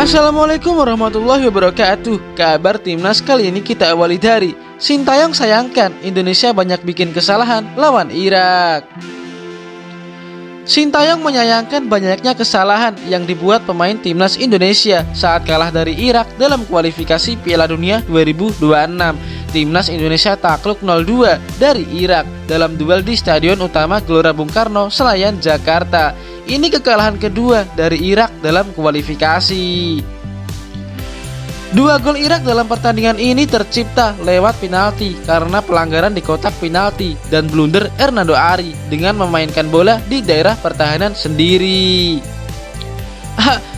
Assalamualaikum warahmatullahi wabarakatuh. Kabar timnas kali ini kita awali dari Sintayong sayangkan Indonesia banyak bikin kesalahan lawan Irak. Sintayong menyayangkan banyaknya kesalahan yang dibuat pemain timnas Indonesia saat kalah dari Irak dalam kualifikasi Piala Dunia 2026. Timnas Indonesia takluk 0-2 dari Irak dalam duel di Stadion Utama Gelora Bung Karno, Senayan, Jakarta. Ini kekalahan kedua dari Irak dalam kualifikasi. Dua gol Irak dalam pertandingan ini tercipta lewat penalti karena pelanggaran di kotak penalti dan blunder Hernando Ari dengan memainkan bola di daerah pertahanan sendiri.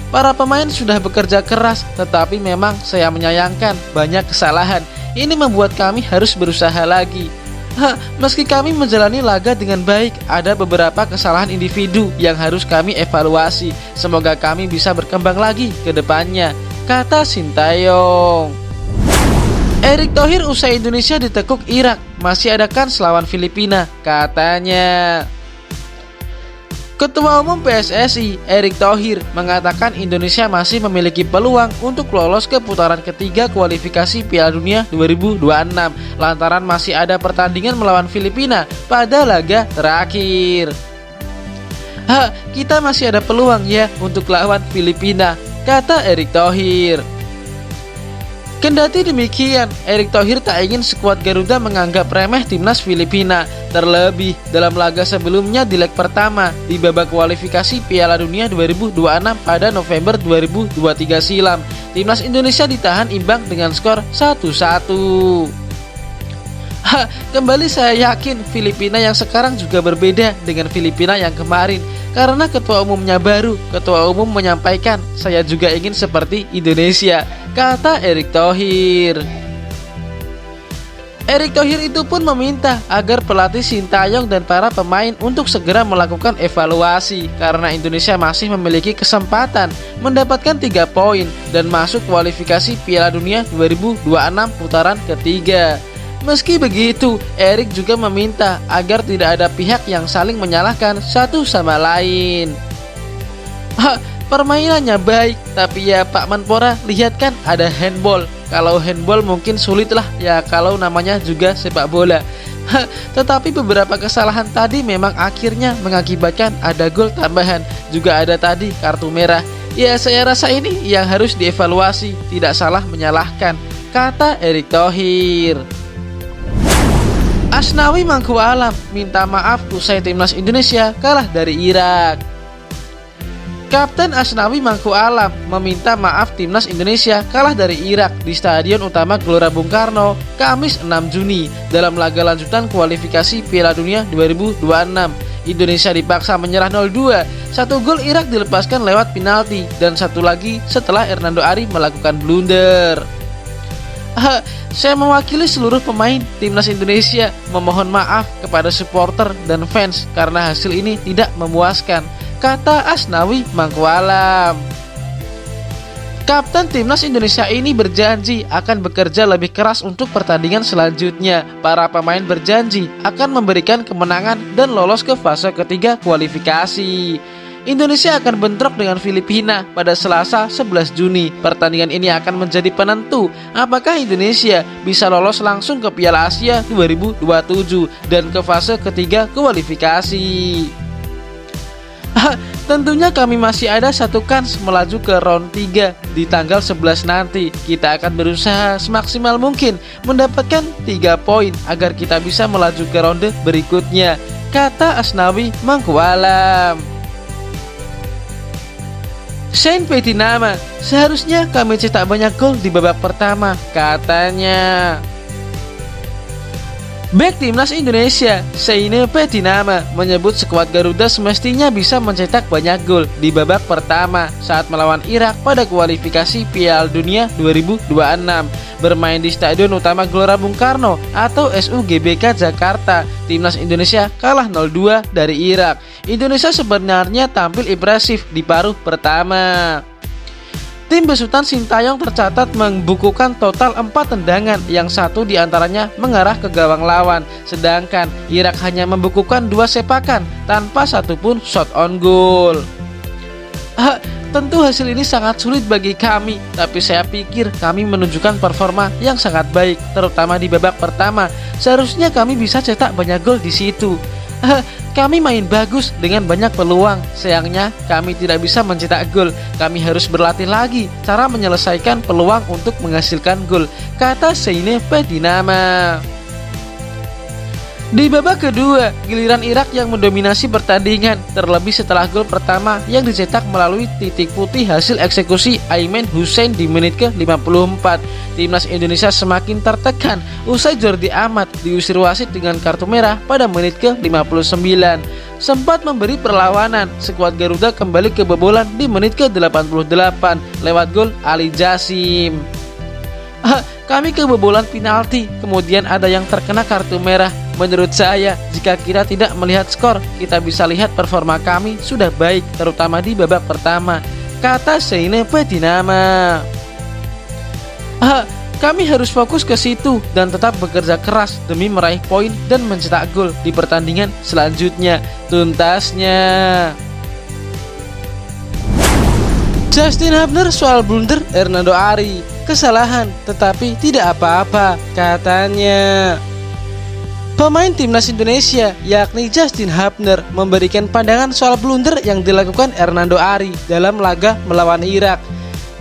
Para pemain sudah bekerja keras, tetapi memang saya menyayangkan banyak kesalahan. Ini membuat kami harus berusaha lagi. Meski kami menjalani laga dengan baik, ada beberapa kesalahan individu yang harus kami evaluasi. Semoga kami bisa berkembang lagi ke depannya, kata Sintayong. Erick Thohir usai Indonesia ditekuk Irak, masih ada kans lawan Filipina, katanya. Ketua Umum PSSI Erick Thohir mengatakan Indonesia masih memiliki peluang untuk lolos ke putaran ketiga kualifikasi Piala Dunia 2026 lantaran masih ada pertandingan melawan Filipina pada laga terakhir. Kita masih ada peluang ya untuk lawan Filipina, kata Erick Thohir. Kendati demikian, Erick Thohir tak ingin skuad Garuda menganggap remeh timnas Filipina. Terlebih dalam laga sebelumnya di leg pertama di babak kualifikasi Piala Dunia 2026 pada November 2023 silam, timnas Indonesia ditahan imbang dengan skor 1-1. Kembali saya yakin Filipina yang sekarang juga berbeda dengan Filipina yang kemarin. Karena ketua umumnya baru, ketua umum menyampaikan saya juga ingin seperti Indonesia, kata Erick Thohir. Erick Thohir itu pun meminta agar pelatih Sintayong dan para pemain untuk segera melakukan evaluasi karena Indonesia masih memiliki kesempatan mendapatkan 3 poin dan masuk kualifikasi Piala Dunia 2026 putaran ketiga. Meski begitu, Erick juga meminta agar tidak ada pihak yang saling menyalahkan satu sama lain. Permainannya baik, tapi ya Pak Menpora, lihat kan ada handball. Kalau handball mungkin sulit lah ya kalau namanya juga sepak bola. Tetapi beberapa kesalahan tadi memang akhirnya mengakibatkan ada gol tambahan. Juga ada tadi kartu merah. Ya saya rasa ini yang harus dievaluasi, tidak salah menyalahkan, kata Erick Thohir. Asnawi Mangku Alam minta maaf usai timnas Indonesia kalah dari Irak. Kapten Asnawi Mangku Alam meminta maaf timnas Indonesia kalah dari Irak di Stadion Utama Gelora Bung Karno, Kamis 6 Juni dalam laga lanjutan kualifikasi Piala Dunia 2026. Indonesia dipaksa menyerah 0-2. 1 gol Irak dilepaskan lewat penalti dan 1 lagi setelah Hernando Ari melakukan blunder. Saya mewakili seluruh pemain timnas Indonesia memohon maaf kepada supporter dan fans karena hasil ini tidak memuaskan, kata Asnawi Mangku Alam. Kapten timnas Indonesia ini berjanji akan bekerja lebih keras untuk pertandingan selanjutnya. Para pemain berjanji akan memberikan kemenangan dan lolos ke fase ketiga kualifikasi. Indonesia akan bentrok dengan Filipina pada Selasa 11 Juni. Pertandingan ini akan menjadi penentu apakah Indonesia bisa lolos langsung ke Piala Asia 2027 dan ke fase ketiga kualifikasi. Tentunya kami masih ada 1 kans melaju ke round 3 di tanggal 11 nanti. Kita akan berusaha semaksimal mungkin mendapatkan 3 poin agar kita bisa melaju ke ronde berikutnya, kata Asnawi Mangku Alam. Shane Petinama, seharusnya kami cetak banyak gol di babak pertama, katanya. Bek timnas Indonesia, Shane Petinama, menyebut skuad Garuda semestinya bisa mencetak banyak gol di babak pertama saat melawan Irak pada kualifikasi Piala Dunia 2026. Bermain di Stadion Utama Gelora Bung Karno atau SUGBK Jakarta, timnas Indonesia kalah 0-2 dari Irak. Indonesia sebenarnya tampil impresif di paruh pertama. Tim besutan Sintayong tercatat membukukan total 4 tendangan yang 1 diantaranya mengarah ke gawang lawan. Sedangkan Irak hanya membukukan 2 sepakan tanpa satupun shot on goal. Tentu hasil ini sangat sulit bagi kami, tapi saya pikir kami menunjukkan performa yang sangat baik, terutama di babak pertama. Seharusnya kami bisa cetak banyak gol di situ. Kami main bagus dengan banyak peluang. Sayangnya kami tidak bisa mencetak gol. Kami harus berlatih lagi cara menyelesaikan peluang untuk menghasilkan gol, kata Zeine Pedinama. Di babak kedua, giliran Irak yang mendominasi pertandingan, terlebih setelah gol pertama yang dicetak melalui titik putih hasil eksekusi Aimen Hussein di menit ke-54. Timnas Indonesia semakin tertekan usai Jordi Amat diusir wasit dengan kartu merah pada menit ke-59. Sempat memberi perlawanan, skuad Garuda kembali kebobolan di menit ke-88 lewat gol Ali Jasim. Kami kebobolan penalti, kemudian ada yang terkena kartu merah. Menurut saya, jika kita tidak melihat skor, kita bisa lihat performa kami sudah baik, terutama di babak pertama, kata Zeine Pedinama. Kami harus fokus ke situ dan tetap bekerja keras demi meraih poin dan mencetak gol di pertandingan selanjutnya, tuntasnya. Justin Hubner soal blunder Hernando Ari. Kesalahan, tetapi tidak apa-apa, katanya. Pemain timnas Indonesia yakni Justin Hubner memberikan pandangan soal blunder yang dilakukan Hernando Ari dalam laga melawan Irak.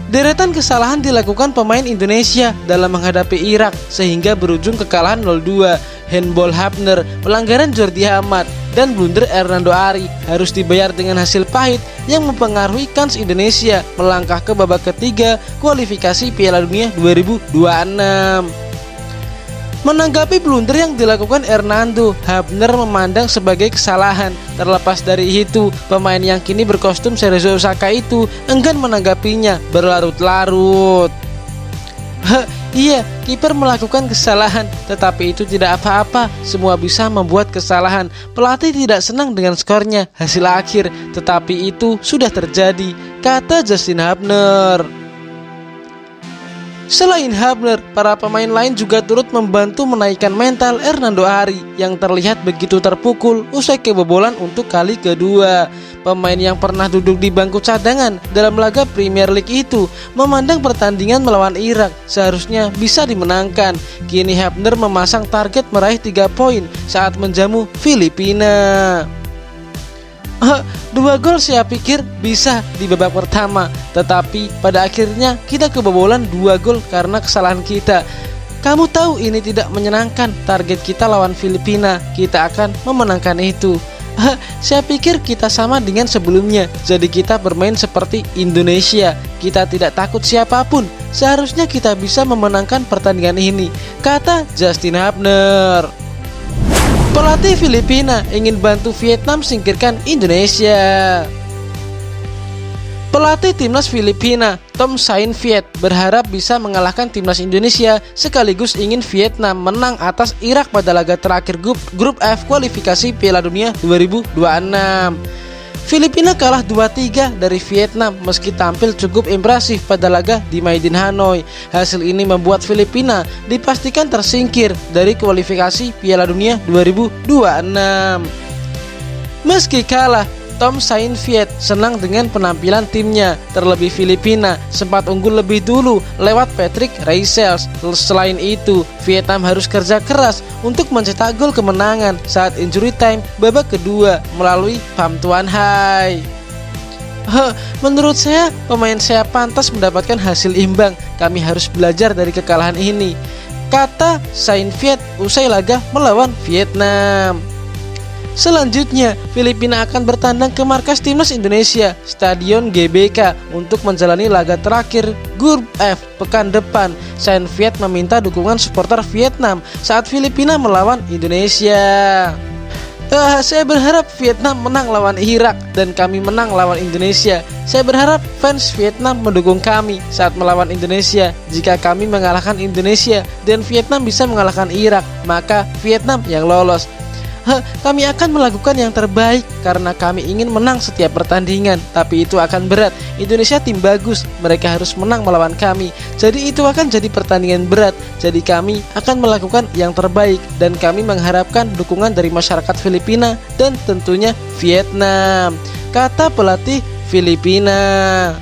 Deretan kesalahan dilakukan pemain Indonesia dalam menghadapi Irak sehingga berujung kekalahan 0-2. Handball Hubner, pelanggaran Jordi Amat, dan blunder Hernando Ari harus dibayar dengan hasil pahit yang mempengaruhi kans Indonesia melangkah ke babak ketiga kualifikasi Piala Dunia 2026. Menanggapi blunder yang dilakukan Hernando, Hubner memandang sebagai kesalahan. Terlepas dari itu, pemain yang kini berkostum Cerezo Osaka itu enggan menanggapinya berlarut-larut. Iya, kiper melakukan kesalahan, tetapi itu tidak apa-apa. Semua bisa membuat kesalahan. Pelatih tidak senang dengan skornya hasil akhir, tetapi itu sudah terjadi, kata Justin Hubner. Selain Hubner, para pemain lain juga turut membantu menaikkan mental Hernando Ari yang terlihat begitu terpukul usai kebobolan untuk kali kedua. Pemain yang pernah duduk di bangku cadangan dalam laga Premier League itu memandang pertandingan melawan Irak seharusnya bisa dimenangkan. Kini Hubner memasang target meraih 3 poin saat menjamu Filipina. 2 gol saya pikir bisa di babak pertama, tetapi pada akhirnya kita kebobolan 2 gol karena kesalahan kita. Kamu tahu ini tidak menyenangkan. Target kita lawan Filipina, kita akan memenangkan itu. Saya pikir kita sama dengan sebelumnya, jadi kita bermain seperti Indonesia. Kita tidak takut siapapun. Seharusnya kita bisa memenangkan pertandingan ini, kata Justin Hubner. Pelatih Filipina ingin bantu Vietnam singkirkan Indonesia. Pelatih timnas Filipina, Tom Sain Viet, berharap bisa mengalahkan timnas Indonesia sekaligus ingin Vietnam menang atas Irak pada laga terakhir grup F kualifikasi Piala Dunia 2026. Filipina kalah 2-3 dari Vietnam meski tampil cukup impresif pada laga di Maidin Hanoi. Hasil ini membuat Filipina dipastikan tersingkir dari kualifikasi Piala Dunia 2026. Meski kalah, Tom Sain Viet senang dengan penampilan timnya. Terlebih Filipina sempat unggul lebih dulu lewat Patrick Reysels. Selain itu, Vietnam harus kerja keras untuk mencetak gol kemenangan saat injury time babak kedua melalui Pham Tuan Hai. Menurut saya, pemain saya pantas mendapatkan hasil imbang. Kami harus belajar dari kekalahan ini, kata Sain Viet usai laga melawan Vietnam. Selanjutnya, Filipina akan bertandang ke markas timnas Indonesia, Stadion GBK, untuk menjalani laga terakhir Grup F pekan depan. Sain Viet meminta dukungan supporter Vietnam saat Filipina melawan Indonesia. Saya berharap Vietnam menang lawan Irak dan kami menang lawan Indonesia. Saya berharap fans Vietnam mendukung kami saat melawan Indonesia. Jika kami mengalahkan Indonesia dan Vietnam bisa mengalahkan Irak, maka Vietnam yang lolos. Kami akan melakukan yang terbaik karena kami ingin menang setiap pertandingan, tapi itu akan berat. Indonesia tim bagus, mereka harus menang melawan kami. Jadi itu akan jadi pertandingan berat. Jadi kami akan melakukan yang terbaik dan kami mengharapkan dukungan dari masyarakat Filipina dan tentunya Vietnam, kata pelatih Filipina.